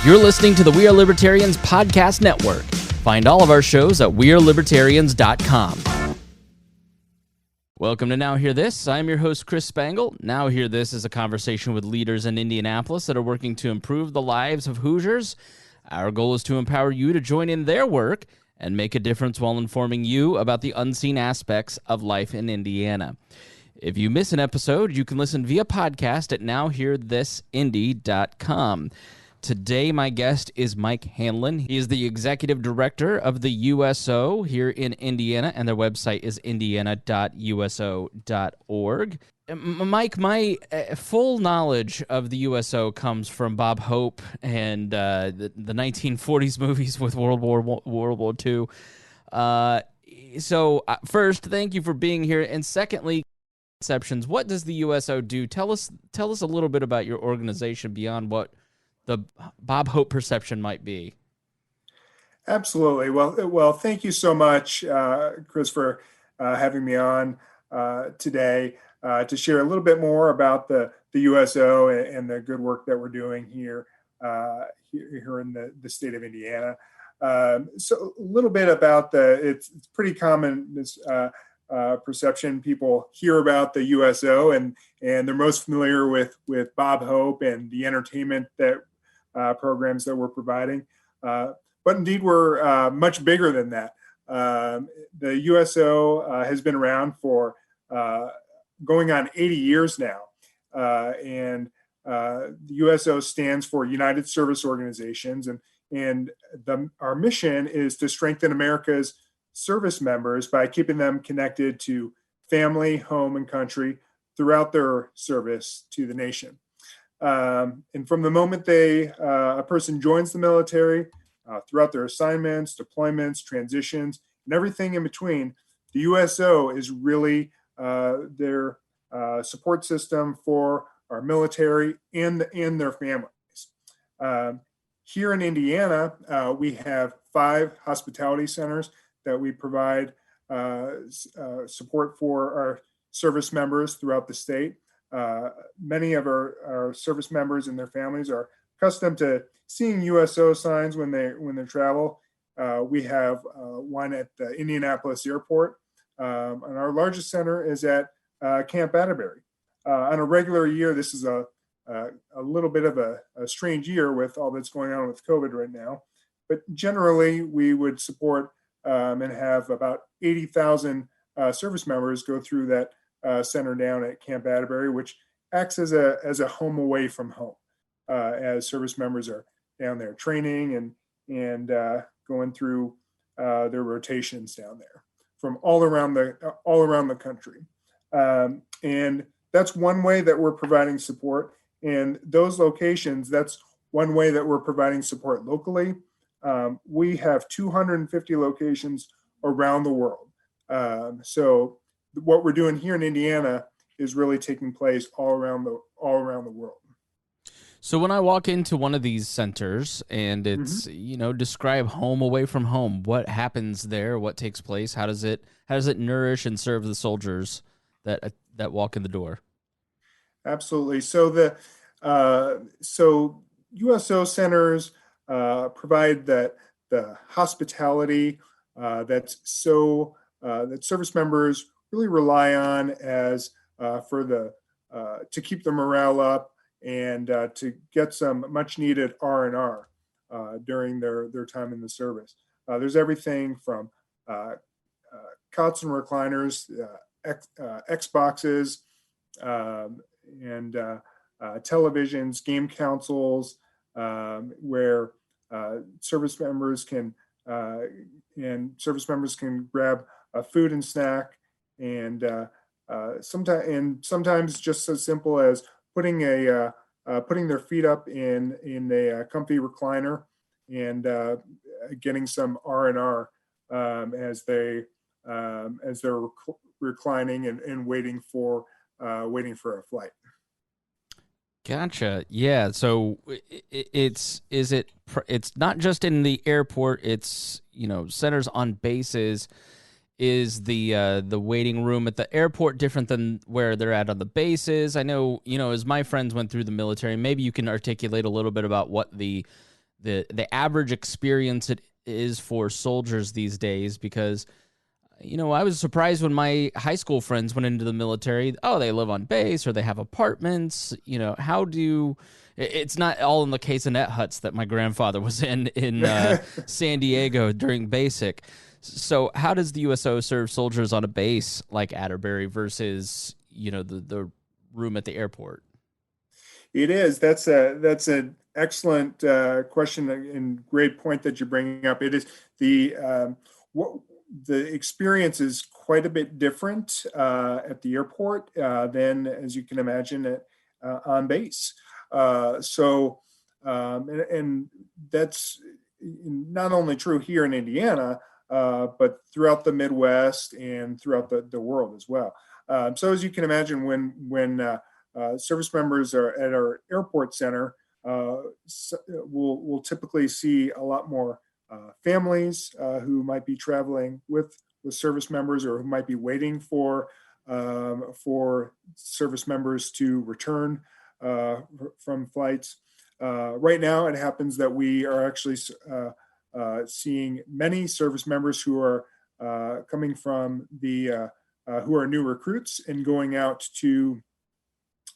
You're listening to the We Are Libertarians podcast network. Find all of our shows at wearelibertarians.com. Welcome to Now Hear This. I'm your host, Chris Spangle. Now Hear This is a conversation with leaders in Indianapolis that are working to improve the lives of Hoosiers. Our goal is to empower you to join in their work and make a difference while informing you about the unseen aspects of life in Indiana. If you miss an episode, you can listen via podcast at nowhearthisindy.com. Today, my guest is Mike Hanlon. He is the executive director of the USO here in Indiana, and their website is indiana.uso.org. Mike, my full knowledge of the USO comes from Bob Hope and the 1940s movies with World War II. So first, thank you for being here, and secondly, conceptions. What does the USO do? Tell us a little bit about your organization beyond what the Bob Hope perception might be. Absolutely. Well, thank you so much, Chris, for having me on today to share a little bit more about the USO and the good work that we're doing here in the state of Indiana. So a little bit about it's pretty common, this perception. People hear about the USO and they're most familiar with Bob Hope and the entertainment that programs that we're providing. But indeed, we're much bigger than that. The USO has been around for going on 80 years now. And the USO stands for United Service Organizations. And our mission is to strengthen America's service members by keeping them connected to family, home, and country throughout their service to the nation. And from the moment a person joins the military, throughout their assignments, deployments, transitions, and everything in between, the USO is really their support system for our military and their families. Here in Indiana, we have 5 hospitality centers that we provide support for our service members throughout the state. Many of our service members and their families are accustomed to seeing USO signs when they travel. We have one at the Indianapolis airport, and our largest center is at Camp Atterbury. On a regular year, this is a little bit of a strange year with all that's going on with COVID right now. But generally, we would support and have about 80,000 service members go through that center down at Camp Atterbury, which acts as a home away from home, as service members are down there training and going through their rotations down there from all around the country. And that's one way that we're providing support. And those locations, that's one way that we're providing support locally. We have 250 locations around the world. So what we're doing here in Indiana is really taking place all around the world. So when I walk into one of these centers and it's, describe home away from home, what happens there? What takes place? How does it nourish and serve the soldiers that walk in the door? Absolutely. So so USO centers provide the hospitality that service members really rely on as to keep the morale up and to get some much needed R&R during their time in the service. There's everything from cots and recliners, Xboxes, and televisions, game consoles, where service members can grab food and snack, and sometimes just as simple as putting their feet up in a comfy recliner and getting some R&R as they're reclining and waiting for a flight. Gotcha. Yeah. So it's not just in the airport. It's centers on bases. Is the waiting room at the airport different than where they're at on the bases? I know as my friends went through the military. Maybe you can articulate a little bit about what the the average experience it is for soldiers these days, because I was surprised when my high school friends went into the military. Oh, they live on base or they have apartments. It's not all in the casenet huts that my grandfather was in San Diego during basic. So how does the USO serve soldiers on a base like Atterbury versus, the room at the airport? It is. That's an excellent question and great point that you're bringing up. It is what the experience is quite a bit different at the airport than, as you can imagine, on base. And that's not only true here in Indiana, but throughout the Midwest and throughout the world as well. So as you can imagine, when service members are at our airport center, we'll typically see a lot more families who might be traveling with service members, or who might be waiting for service members to return from flights. Right now, it happens that we are actually seeing many service members who are coming from who are new recruits and going out to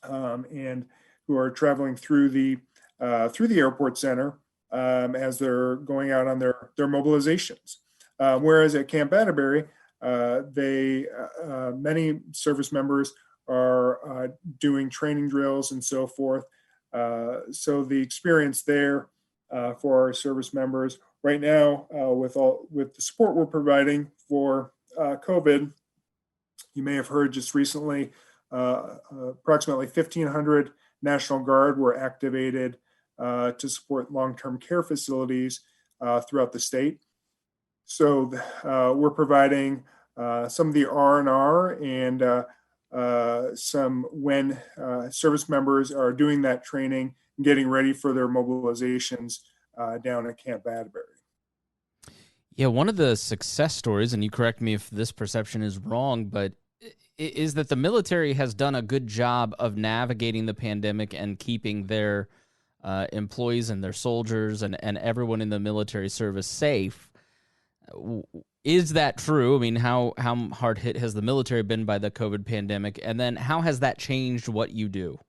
and who are traveling through the airport center as they're going out on their mobilizations. Whereas at Camp Atterbury, many service members are doing training drills and so forth. So the experience there for our service members right now, with the support we're providing for COVID, you may have heard just recently, approximately 1,500 National Guard were activated to support long-term care facilities throughout the state. So we're providing some of the R&R and some when service members are doing that training and getting ready for their mobilizations down at Camp Atterbury. Yeah, one of the success stories, and you correct me if this perception is wrong, but is that the military has done a good job of navigating the pandemic and keeping their employees and their soldiers and everyone in the military service safe. Is that true? I mean, how hard hit has the military been by the COVID pandemic? And then how has that changed what you do?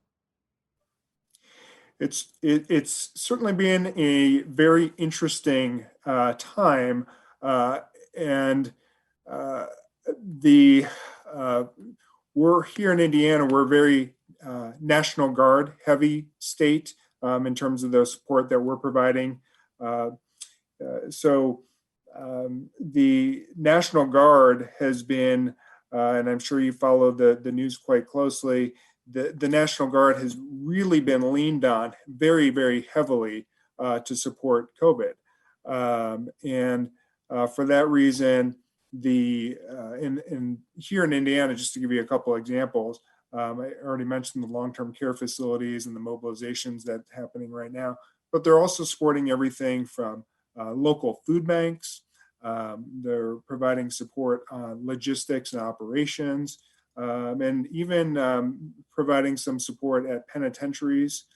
It's certainly been a very interesting time, and we're here in Indiana. We're a very National Guard heavy state in terms of the support that we're providing. So the National Guard has been, and I'm sure you follow the news quite closely, the National Guard has really been leaned on very, very heavily to support COVID. And for that reason, here in Indiana, just to give you a couple examples, I already mentioned the long-term care facilities and the mobilizations that's happening right now, but they're also supporting everything from local food banks. They're providing support on logistics and operations, and even providing some support at penitentiaries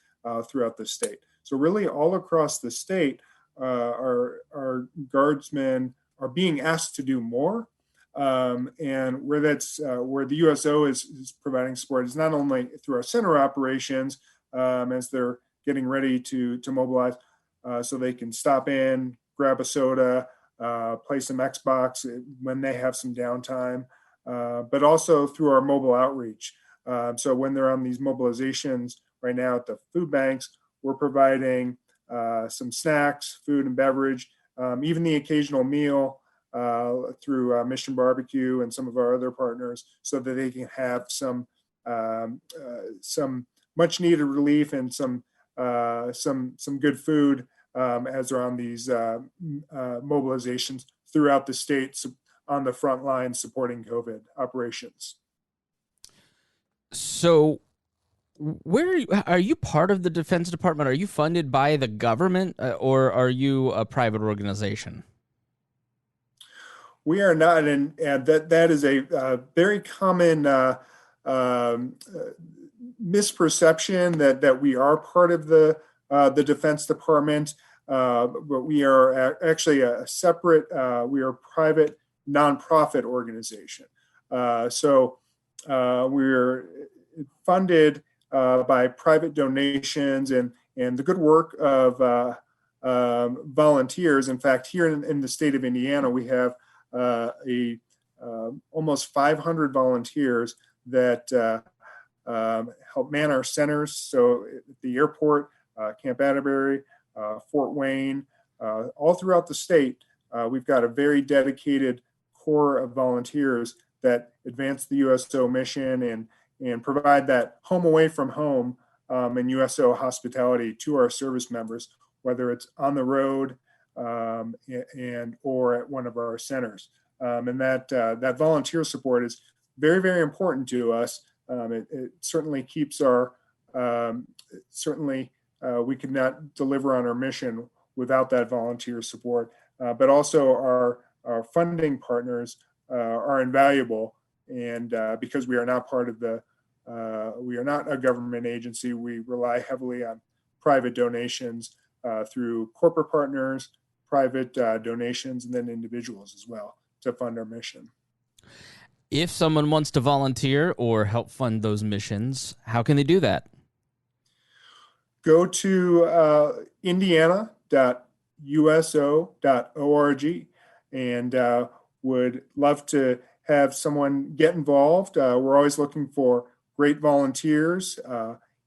throughout the state. So really all across the state, our guardsmen are being asked to do more. And where the USO is providing support is not only through our center operations as they're getting ready to mobilize, so they can stop in, grab a soda, play some Xbox when they have some downtime, but also through our mobile outreach. So when they're on these mobilizations right now at the food banks, we're providing some snacks, food and beverage, even the occasional meal through Mission Barbecue and some of our other partners, so that they can have some much needed relief and some good food as they're on these mobilizations throughout the state on the front line supporting COVID operations. So where are you part of the Defense Department? Are you funded by the government, or are you a private organization? We are not, and that is a very common misperception that we are part of the Defense Department. but we are actually a separate, we are a private nonprofit organization. So we're funded by private donations and the good work of volunteers. In fact, here in the state of Indiana, we have almost 500 volunteers that help man our centers. So at the airport, Camp Atterbury, Fort Wayne, all throughout the state, we've got a very dedicated core of volunteers that advance the USO mission and provide that home away from home and USO hospitality to our service members, whether it's on the road and or at one of our centers. And that volunteer support is very, very important to us. It certainly keeps our, we could not deliver on our mission without that volunteer support, but also our funding partners are invaluable. And because we are not part of we are not a government agency, we rely heavily on private donations through corporate partners, private donations, and then individuals as well to fund our mission. If someone wants to volunteer or help fund those missions, how can they do that? Go to indiana.uso.org and would love to have someone get involved. We're always looking for great volunteers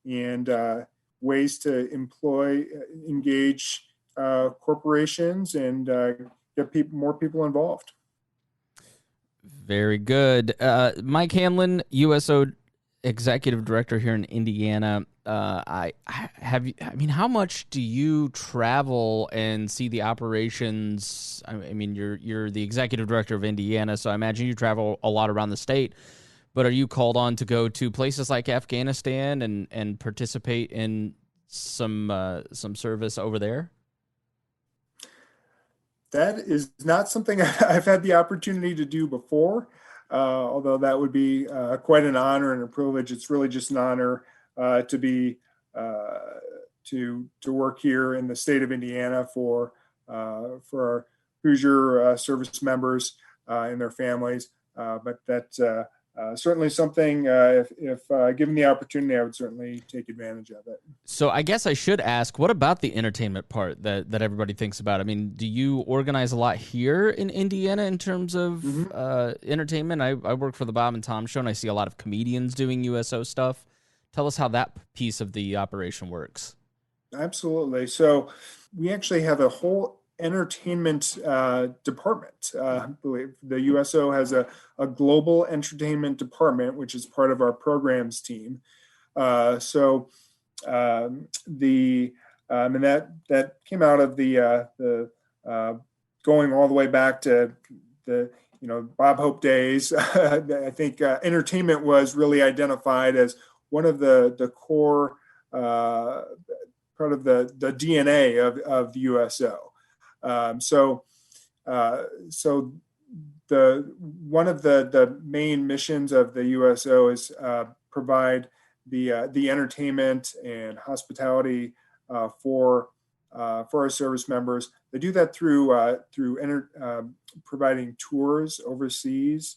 and ways to engage corporations and get more people involved. Very good. Mike Hanlon, USO Executive Director here in Indiana. How much do you travel and see the operations? I mean, you're the Executive Director of Indiana, so I imagine you travel a lot around the state. But are you called on to go to places like Afghanistan and participate in some service over there? That is not something I've had the opportunity to do before, although that would be quite an honor and a privilege. It's really just an honor to be to work here in the state of Indiana for our Hoosier service members and their families. But that's certainly something. If given the opportunity, I would certainly take advantage of it. So I guess I should ask, what about the entertainment part that everybody thinks about? I mean, do you organize a lot here in Indiana in terms of entertainment? I work for the Bob and Tom Show, and I see a lot of comedians doing USO stuff. Tell us how that piece of the operation works. Absolutely. So we actually have a whole entertainment department. I believe the USO has a global entertainment department, which is part of our programs team. And that came out of the going all the way back to the Bob Hope days. I think entertainment was really identified as one of the core part of the DNA of the USO. So one of the main missions of the USO is provide the entertainment and hospitality for our service members. They do that through providing tours overseas.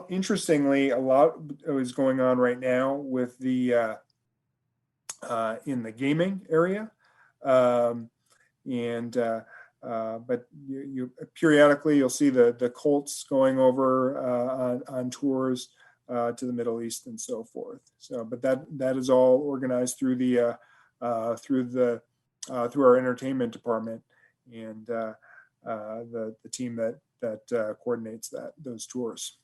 Interestingly, a lot is going on right now with the in the gaming area. But you periodically you'll see the Colts going over on tours to the Middle East and so forth. So, but that is all organized through through our entertainment department and the team that coordinates those tours.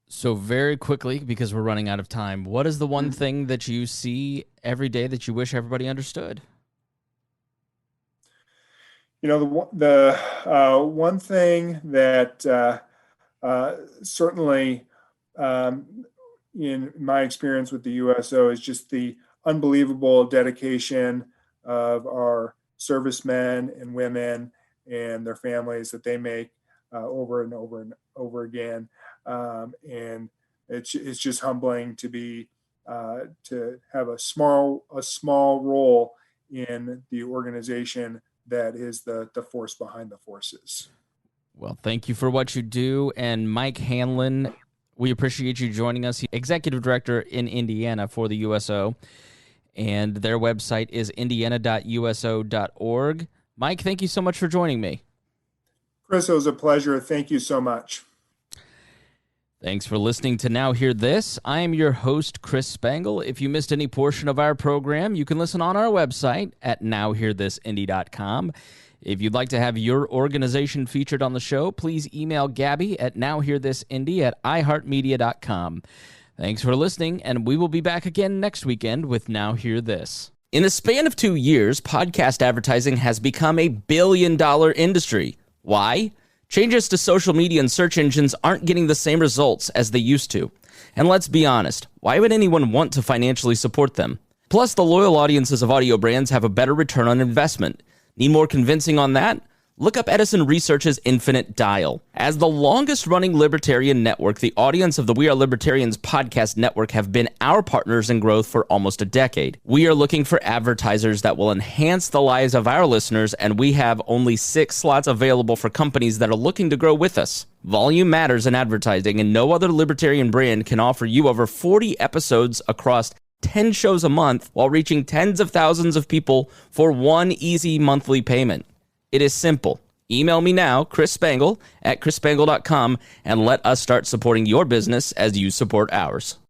So very quickly, because we're running out of time, what is the one thing that you see every day that you wish everybody understood? The one thing that certainly in my experience with the USO is just the unbelievable dedication of our servicemen and women and their families that they make over and over and over again. And it's just humbling to be to have a small role in the organization that is the force behind the forces. Well, thank you for what you do. And Mike Hanlon, we appreciate you joining us. Executive Director in Indiana for the USO. And their website is indiana.uso.org. Mike, thank you so much for joining me. Chris, it was a pleasure. Thank you so much. Thanks for listening to Now Hear This. I am your host, Chris Spangle. If you missed any portion of our program, you can listen on our website at nowhearthisindy.com. If you'd like to have your organization featured on the show, please email Gabby at nowhearthisindy@iheartmedia.com. Thanks for listening, and we will be back again next weekend with Now Hear This. In the span of 2 years, podcast advertising has become a billion-dollar industry. Why? Changes to social media and search engines aren't getting the same results as they used to. And let's be honest, why would anyone want to financially support them? Plus, the loyal audiences of audio brands have a better return on investment. Need more convincing on that? Look up Edison Research's Infinite Dial. As the longest-running libertarian network, the audience of the We Are Libertarians podcast network have been our partners in growth for almost a decade. We are looking for advertisers that will enhance the lives of our listeners, and we have only 6 slots available for companies that are looking to grow with us. Volume matters in advertising, and no other libertarian brand can offer you over 40 episodes across 10 shows a month while reaching tens of thousands of people for one easy monthly payment. It is simple. Email me now, Chris Spangle, at chrisspangle.com, and let us start supporting your business as you support ours.